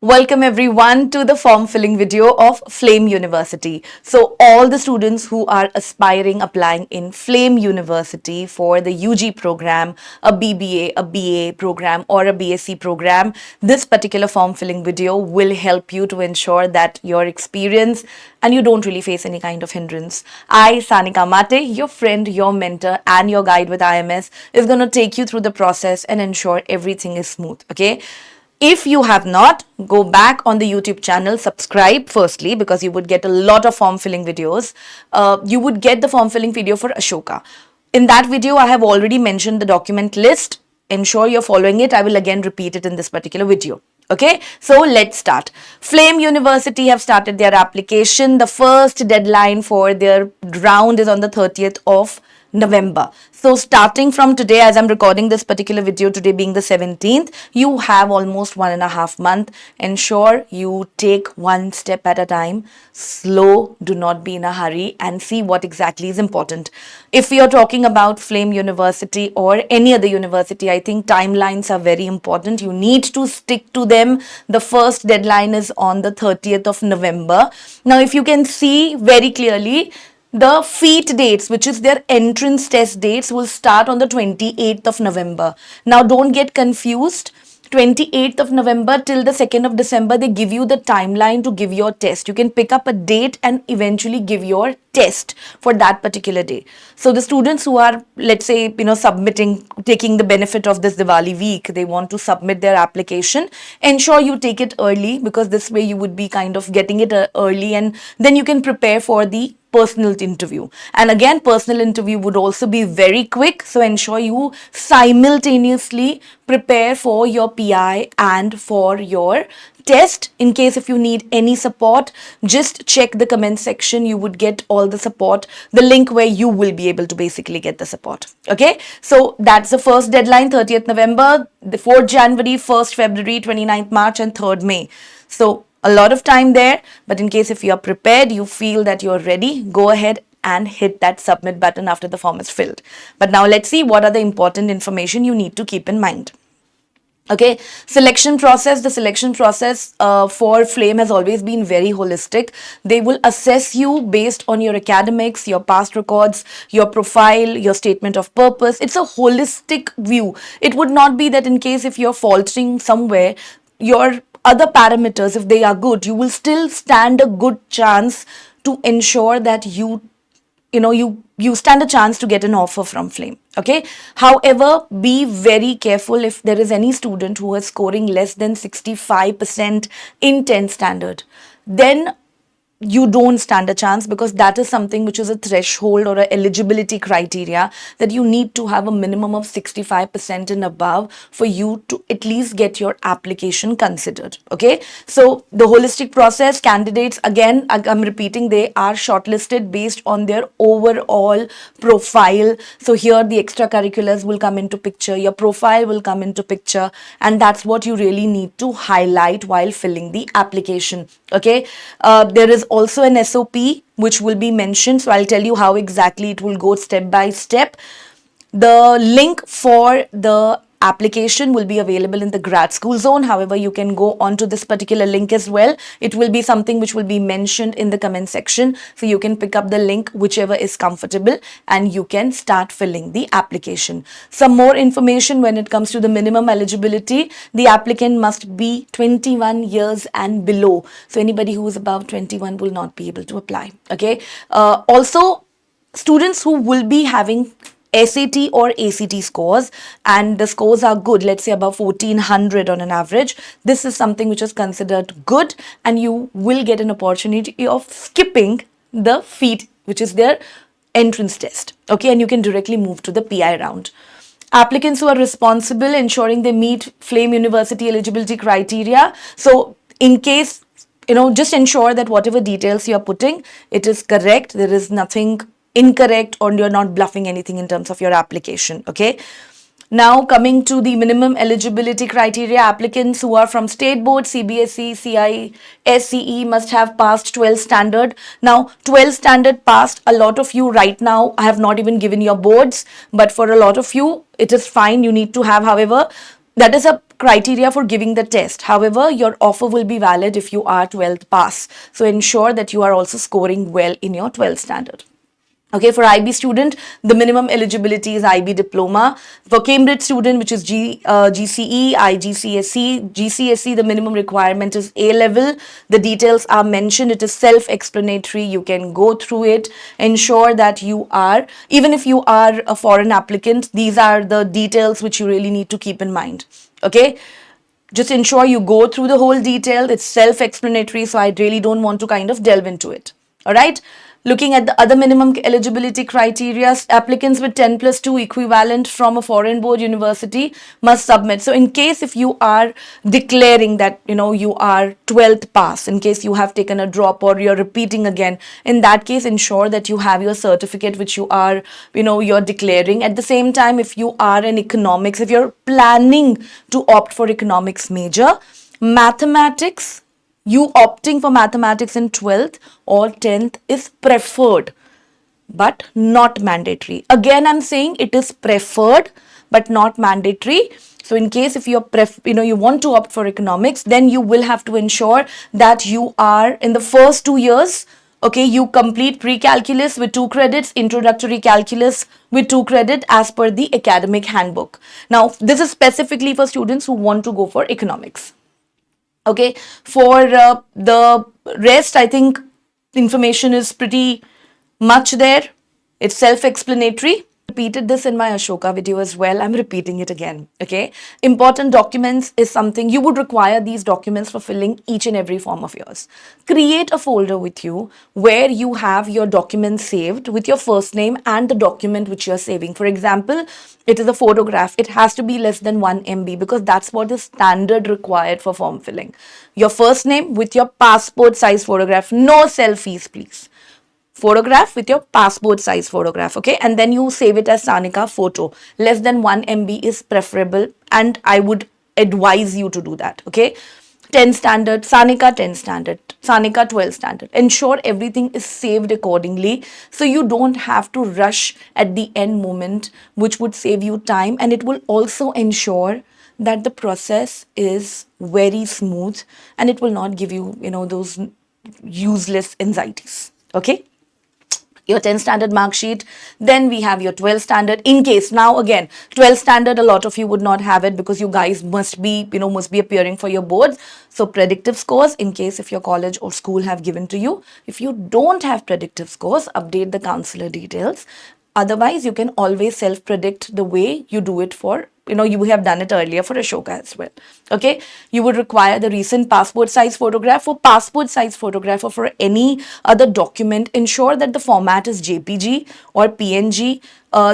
Welcome everyone to the form filling video of Flame University. So all the students who are aspiring applying in Flame University for the UG program, a BBA, a BA program or a BSc program, this particular form filling video will help you to ensure that your experience and you don't really face any kind of hindrance. I, Sanika Ma'am, your friend, your mentor and your guide with IMS is going to take you through the process and ensure everything is smooth. Okay. If you have not, go back on the YouTube channel, subscribe firstly because you would get a lot of form filling videos. You would get the form filling video for Ashoka. In that video, I have already mentioned the document list. I'm sure you're following it. I will again repeat it in this particular video. Okay, so let's start. Flame University have started their application. The first deadline for their round is on the 30th of November. So starting from today, as I'm recording this particular video, today being the 17th, you have almost 1.5 months. Ensure you take one step at a time. Slow, do not be in a hurry and see what exactly is important. If you're talking about Flame University or any other university, I think timelines are very important. You need to stick to them. The first deadline is on the 30th of November. Now, if you can see very clearly, the FEAT dates, which is their entrance test dates, will start on the 28th of November. Now, don't get confused. 28th of November till the 2nd of December, they give you the timeline to give your test. You can pick up a date and eventually give your test for that particular day. So the students who are, let's say, submitting, taking the benefit of this Diwali week, they want to submit their application, ensure you take it early because this way you would be kind of getting it early and then you can prepare for the personal interview. And again, personal interview would also be very quick. So ensure you simultaneously prepare for your PI and for your test. In case if you need any support, just check the comment section. You would get all the support, the link where you will be able to basically get the support. Okay, so that's the first deadline, 30th November, the 4th January, 1st February, 29th March and 3rd May. So a lot of time there, but in case if you are prepared, you feel that you're ready, go ahead and hit that submit button after the form is filled. But now let's see what are the important information you need to keep in mind. Okay, selection process. The selection process for Flame has always been very holistic. They will assess you based on your academics, your past records, your profile, your statement of purpose. It's a holistic view. It would not be that in case if you're faltering somewhere, your other parameters, if they are good, you will still stand a good chance to ensure that you stand a chance to get an offer from Flame. Okay. However, be very careful if there is any student who is scoring less than 65% in 10th standard, then you don't stand a chance because that is something which is a threshold or a eligibility criteria that you need to have a minimum of 65% and above for you to at least get your application considered. Okay, so the holistic process, candidates, again I'm repeating, they are shortlisted based on their overall profile. So here the extracurriculars will come into picture, your profile will come into picture, and that's what you really need to highlight while filling the application. Okay, there is also an SOP which will be mentioned. So I'll tell you how exactly it will go step by step. The link for the application will be available in the grad school zone. However, you can go on to this particular link as well. It will be something which will be mentioned in the comment section. So you can pick up the link, whichever is comfortable, and you can start filling the application. Some more information when it comes to the minimum eligibility. The applicant must be 21 years and below. So anybody who is above 21 will not be able to apply. Okay. Also, students who will be having SAT or ACT scores and the scores are good, let's say above 1400 on an average, this is something which is considered good and you will get an opportunity of skipping the FEAT, which is their entrance test. Okay, and you can directly move to the PI round. Applicants who are responsible, ensuring they meet Flame University eligibility criteria. So in case, just ensure that whatever details you are putting, it is correct. There is nothing incorrect or you're not bluffing anything in terms of your application. Okay. Now coming to the minimum eligibility criteria, applicants who are from state board, CBSE, CI, SCE must have passed 12 standard. Now 12 standard passed, a lot of you right now, I have not even given your boards, but for a lot of you, it is fine. You need to have, however, that is a criteria for giving the test. However, your offer will be valid if you are 12th pass. So ensure that you are also scoring well in your 12th standard. Okay, for IB student, the minimum eligibility is IB diploma. For Cambridge student, which is GCE, GCSE, the minimum requirement is A level. The details are mentioned. It is self-explanatory. You can go through it. Ensure that you are, even if you are a foreign applicant, these are the details which you really need to keep in mind. Okay. Just ensure you go through the whole detail. It's self-explanatory, so I really don't want to kind of delve into it. All right. Looking at the other minimum eligibility criteria, applicants with 10 plus 2 equivalent from a foreign board university must submit. So in case if you are declaring that, you are 12th pass, in case you have taken a drop or you're repeating again, in that case, ensure that you have your certificate which you are, you're declaring. At the same time, if you are in economics, if you're planning to opt for economics major, mathematics, you opting for mathematics in 12th or 10th is preferred, but not mandatory. Again, I'm saying it is preferred, but not mandatory. So in case if you're you want to opt for economics, then you will have to ensure that you are in the first 2 years, okay, you complete pre-calculus with 2 credits, introductory calculus with 2 credits as per the academic handbook. Now, this is specifically for students who want to go for economics. Okay, for the rest, I think information is pretty much there. It's self-explanatory. Repeated this in my Ashoka video as well. I'm repeating it again. Okay, important documents is something you would require these documents for filling each and every form of yours. Create a folder with you where you have your documents saved with your first name and the document which you're saving. For example, it is a photograph. It has to be less than 1 MB because that's what is standard required for form filling. Your first name with your passport size photograph. No selfies, please. Photograph with your passport size photograph, okay, and then you save it as Sanika photo. Less than 1 MB is preferable, and I would advise you to do that. Okay, 10 standard, Sanika 10 standard, Sanika 12 standard. Ensure everything is saved accordingly, so you don't have to rush at the end moment, which would save you time, and it will also ensure that the process is very smooth, and it will not give you, those useless anxieties. Okay, your 10 standard mark sheet, then we have your 12 standard. In case now again 12 standard, a lot of you would not have it because you guys must be appearing for your boards. So predictive scores, in case if your college or school have given to you. If you don't have predictive scores, update the counselor details. Otherwise, you can always self-predict the way you do it for, you have done it earlier for Ashoka as well. Okay, you would require the recent passport size photograph. For passport size photograph or for any other document, ensure that the format is JPG or PNG.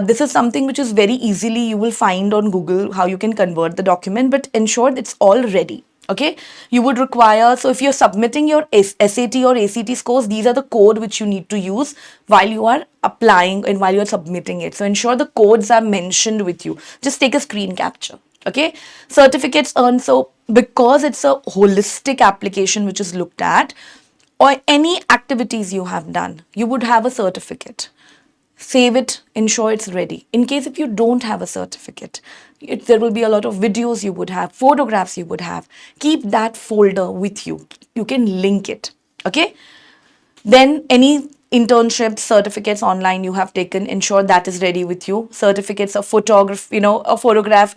This is something which is very easily you will find on Google how you can convert the document, but ensure it's all ready. Okay, you would require, so if you're submitting your SAT or ACT scores, these are the code which you need to use while you are applying and while you're submitting it. So ensure the codes are mentioned with you. Just take a screen capture. Okay, certificates earned. So because it's a holistic application which is looked at, or any activities you have done, you would have a certificate. Save it, ensure it's ready. In case if you don't have a certificate, there will be a lot of videos you would have, photographs you would have. Keep that folder with you. You can link it. Okay. Then any internships, certificates online you have taken, ensure that is ready with you. Certificates of photograph, a photograph.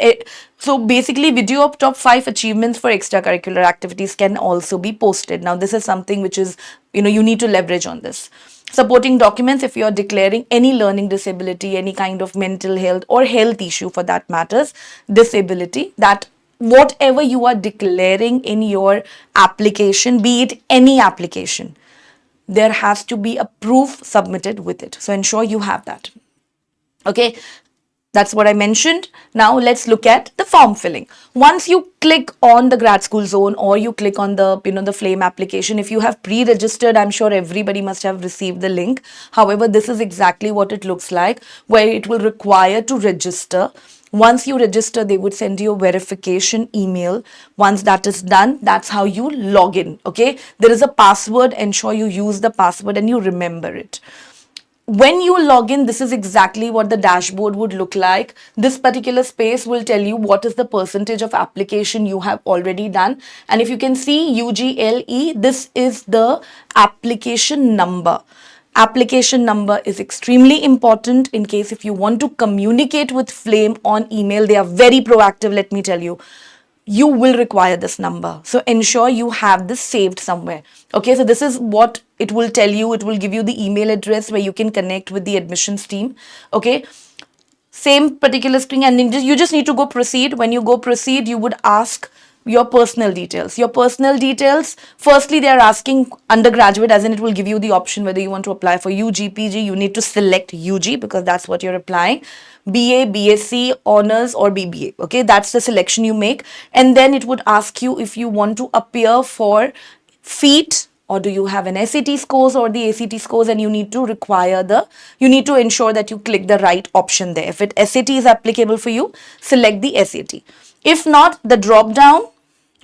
So basically video of top 5 achievements for extracurricular activities can also be posted. Now this is something which is, you need to leverage on this. Supporting documents, if you are declaring any learning disability, any kind of mental health or health issue for that matters, disability, that whatever you are declaring in your application, be it any application, there has to be a proof submitted with it. So ensure you have that. Okay. That's what I mentioned. Now let's look at the form filling. Once you click on the grad school zone or you click on the, the FLAME application, if you have pre-registered, I'm sure everybody must have received the link. However, this is exactly what it looks like, where it will require to register. Once you register, they would send you a verification email. Once that is done, that's how you log in. Okay. There is a password. Ensure you use the password and you remember it. when you log in, this is exactly what the dashboard would look like. This particular space will tell you what is the percentage of application you have already done. And if you can see UGLE, this is the application number. Application number is extremely important in case if you want to communicate with Flame on email. They are very proactive, let me tell you. You will require this number. So ensure you have this saved somewhere. Okay, so this is what it will tell you. It will give you the email address where you can connect with the admissions team. Okay, same particular screen, and you just need to go proceed. When you go proceed, you would ask your personal details. Your personal details, firstly, they are asking undergraduate, as in it will give you the option whether you want to apply for UG, PG. You need to select UG because that's what you're applying. BA, BSc, honors, or BBA. Okay, that's the selection you make. And then it would ask you if you want to appear for FEAT, or do you have an SAT scores or the ACT scores, and you need to ensure that you click the right option there. If SAT is applicable for you, select the SAT. If not, the drop down.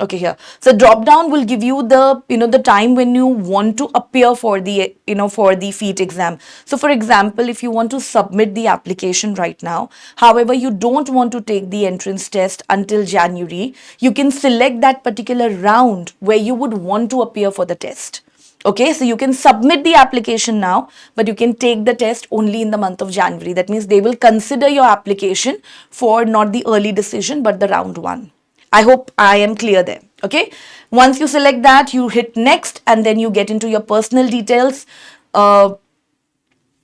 Okay, here. So drop down will give you the time when you want to appear for the FEAT exam. So for example, if you want to submit the application right now, however, you don't want to take the entrance test until January, you can select that particular round where you would want to appear for the test. Okay, so you can submit the application now, but you can take the test only in the month of January. That means they will consider your application for not the early decision, but the round one. I hope I am clear there. Okay. Once you select that, you hit next, and then you get into your personal details. Your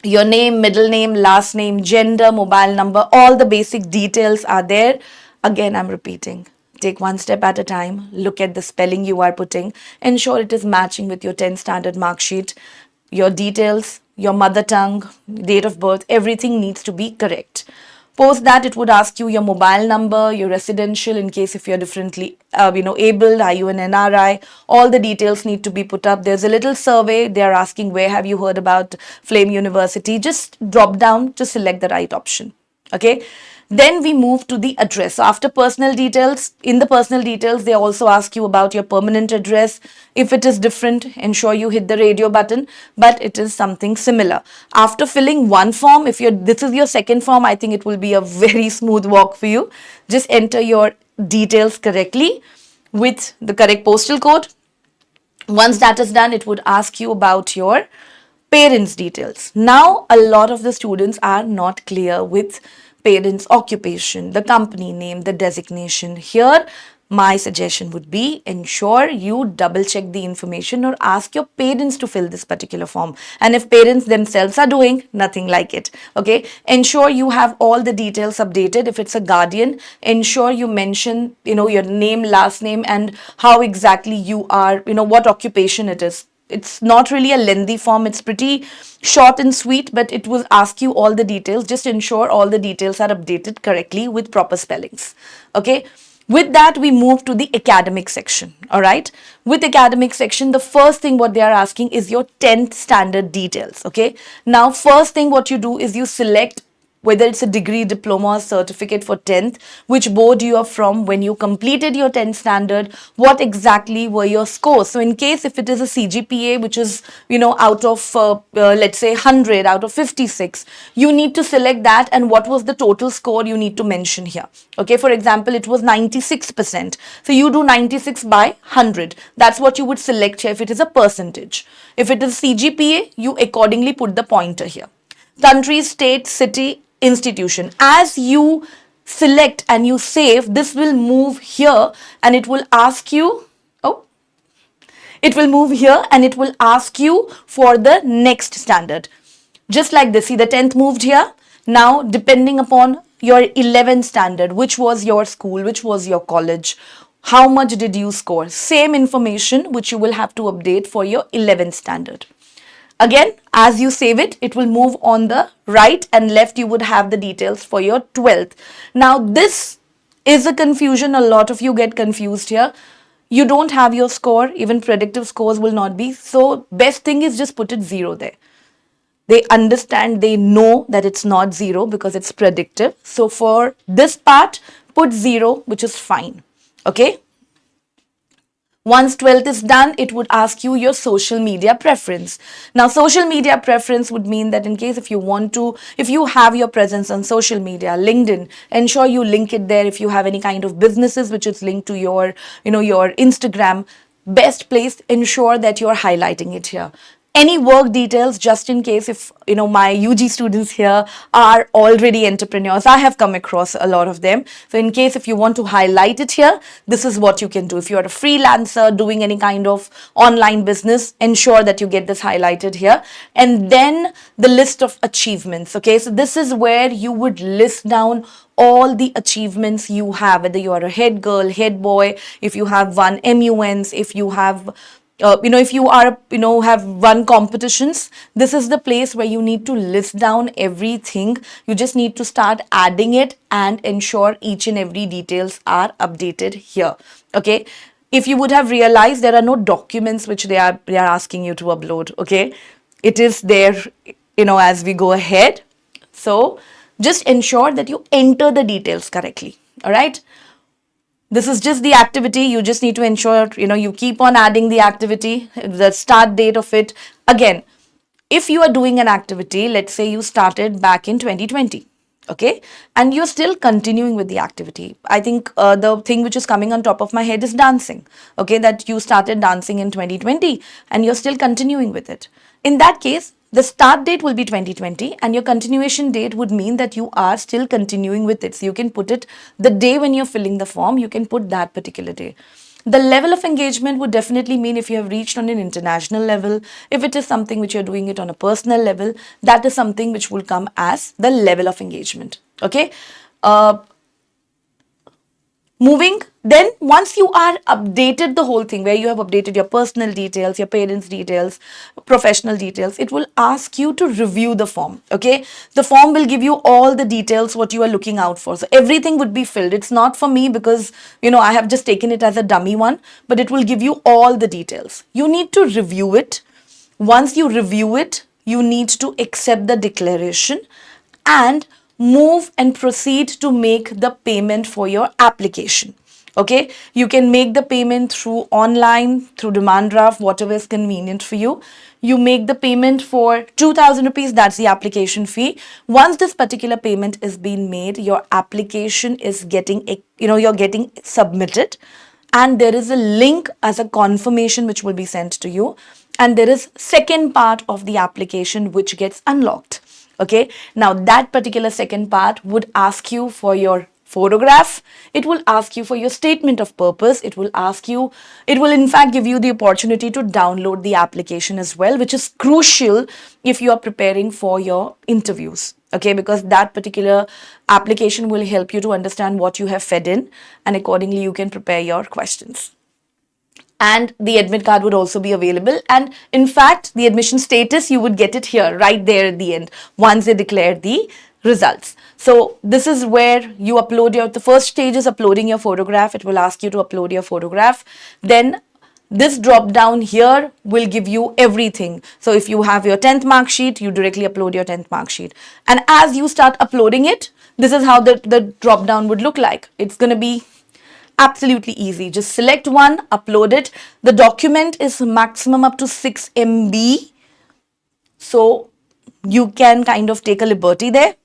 name, middle name, last name, gender, mobile number, all the basic details are there. Again, I'm repeating. Take one step at a time. Look at the spelling you are putting. Ensure it is matching with your 10th standard mark sheet. Your details, your mother tongue, date of birth, everything needs to be correct. Post that, it would ask you your mobile number, your residential, in case if you're differently, abled, are you an NRI? All the details need to be put up. There's a little survey. They're asking, where have you heard about Flame University? Just drop down to select the right option. Okay. Then we move to the address. So after personal details, in the personal details, they also ask you about your permanent address. If it is different, ensure you hit the radio button, but it is something similar. After filling one form, this is your second form, I think it will be a very smooth walk for you. Just enter your details correctly with the correct postal code. Once that is done, it would ask you about your parents' details. Now, a lot of the students are not clear with parents' occupation, the company name, the designation. Here, my suggestion would be ensure you double check the information or ask your parents to fill this particular form. And if parents themselves are doing, nothing like it. Okay. Ensure you have all the details updated. If it's a guardian, ensure you mention, your name, last name, and how exactly you are, what occupation it is. It's not really a lengthy form. It's pretty short and sweet, but it will ask you all the details. Just ensure all the details are updated correctly with proper spellings. Okay. With that, we move to the academic section. All right. With academic section, the first thing what they are asking is your 10th standard details. Okay. Now, first thing what you do is you select whether it's a degree, diploma, or certificate for 10th, which board you are from, when you completed your 10th standard, what exactly were your scores. So in case if it is a CGPA, which is, out of, let's say 100 out of 56, you need to select that, and what was the total score you need to mention here. Okay, for example, it was 96%. So you do 96 by 100. That's what you would select here if it is a percentage. If it is CGPA, you accordingly put the pointer here. Country, state, city, institution. As you select and you save, this will move here and it will ask you, it will move here and it will ask you for the next standard. Just like this, see the 10th moved here. Now, depending upon your 11th standard, which was your school, which was your college, how much did you score? Same information which you will have to update for your 11th standard. Again, as you save it, it will move on the right and left. You would have the details for your 12th. Now, this is a confusion. A lot of you get confused here. You don't have your score. Even predictive scores will not be. So, best thing is just put it 0 there. They understand, they know that it's not 0 because it's predictive. So, for this part, put 0, which is fine. Okay. Once 12th is done, it would ask you your social media preference. Now, social media preference would mean that in case if you have your presence on social media, LinkedIn, ensure you link it there. If you have any kind of businesses which is linked to your Instagram, best place, ensure that you're highlighting it here. Any work details, just in case if my UG students here are already entrepreneurs. I have come across a lot of them. So in case if you want to highlight it here, this is what you can do. If you're a freelancer doing any kind of online business, ensure that you get this highlighted here. And then the list of achievements. Okay, so this is where you would list down all the achievements you have, whether you are a head girl, head boy, if you have won MUNs, if you have if you are have won competitions. This is the place where you need to list down everything. You just need to start adding it and ensure each and every details are updated here. Okay, if you would have realized, there are no documents which they are asking you to upload. Okay, it is there as we go ahead. So just ensure that you enter the details correctly. All right, this is just the activity. You just need to ensure you keep on adding the activity, the start date of it. Again, if you are doing an activity, let's say you started back in 2020, okay, and you're still continuing with the activity. I think the thing which is coming on top of my head is dancing. Okay, that you started dancing in 2020 and you're still continuing with it. In that case, the start date will be 2020 and your continuation date would mean that you are still continuing with it. So you can put it the day when you're filling the form, you can put that particular day. The level of engagement would definitely mean if you have reached on an international level, if it is something which you're doing it on a personal level, that is something which will come as the level of engagement. Okay. Moving, then once you are updated the whole thing, where you have updated your personal details, your parents' details, professional details, it will ask you to review the form. Okay, the form will give you all the details what you are looking out for. So everything would be filled. It's not for me because I have just taken it as a dummy one, but it will give you all the details. You need to review it. Once you review it, you need to accept the declaration and move and proceed to make the payment for your application. Okay, you can make the payment through online, through demand draft, whatever is convenient for you. You make the payment for 2,000 rupees, that's the application fee. Once this particular payment is being made, your application is getting, you're getting submitted, and there is a link as a confirmation which will be sent to you. And there is second part of the application which gets unlocked. Okay, now that particular second part would ask you for your photograph. It will ask you for your statement of purpose. It will in fact give you the opportunity to download the application as well, which is crucial if you are preparing for your interviews. Okay, because that particular application will help you to understand what you have fed in, and accordingly you can prepare your questions. And the admit card would also be available. And in fact, the admission status, you would get it here, right there at the end, once they declare the results. So this is where you upload the first stage is uploading your photograph. It will ask you to upload your photograph. Then this drop down here will give you everything. So if you have your 10th mark sheet, you directly upload your 10th mark sheet. And as you start uploading it, this is how the drop down would look like. It's going to be absolutely easy. Just select one, upload it. The document is maximum up to 6 MB. So you can kind of take a liberty there.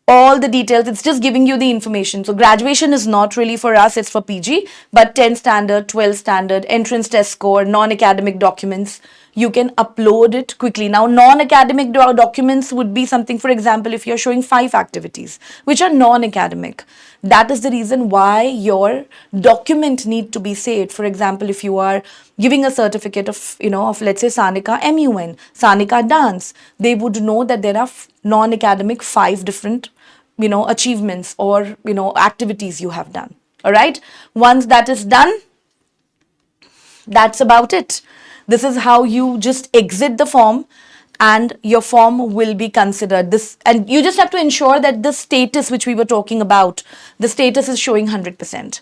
All the details, it's just giving you the information. So graduation is not really for us, it's for PG, but 10 standard, 12 standard, entrance test score, non-academic documents, you can upload it quickly. Now, non-academic documents would be something, for example, if you're showing 5 activities, which are non-academic. That is the reason why your document need to be saved. For example, if you are giving a certificate of, of let's say Sanika MUN, Sanika Dance, they would know that there are non-academic 5 different, achievements or, activities you have done. All right. Once that is done, that's about it. This is how you just exit the form and your form will be considered. This, and you just have to ensure that the status which we were talking about, the status is showing 100%.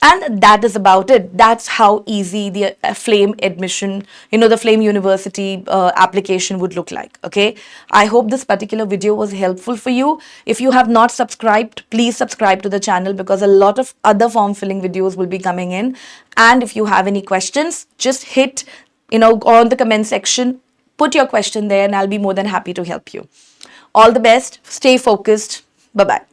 And that is about it. That's how easy the flame admission, the flame university application would look like. Okay, I hope this particular video was helpful for you. If you have not subscribed, please subscribe to the channel, because a lot of other form filling videos will be coming in. And if you have any questions, just hit on the comment section, put your question there, and I'll be more than happy to help you. All the best, stay focused. Bye bye.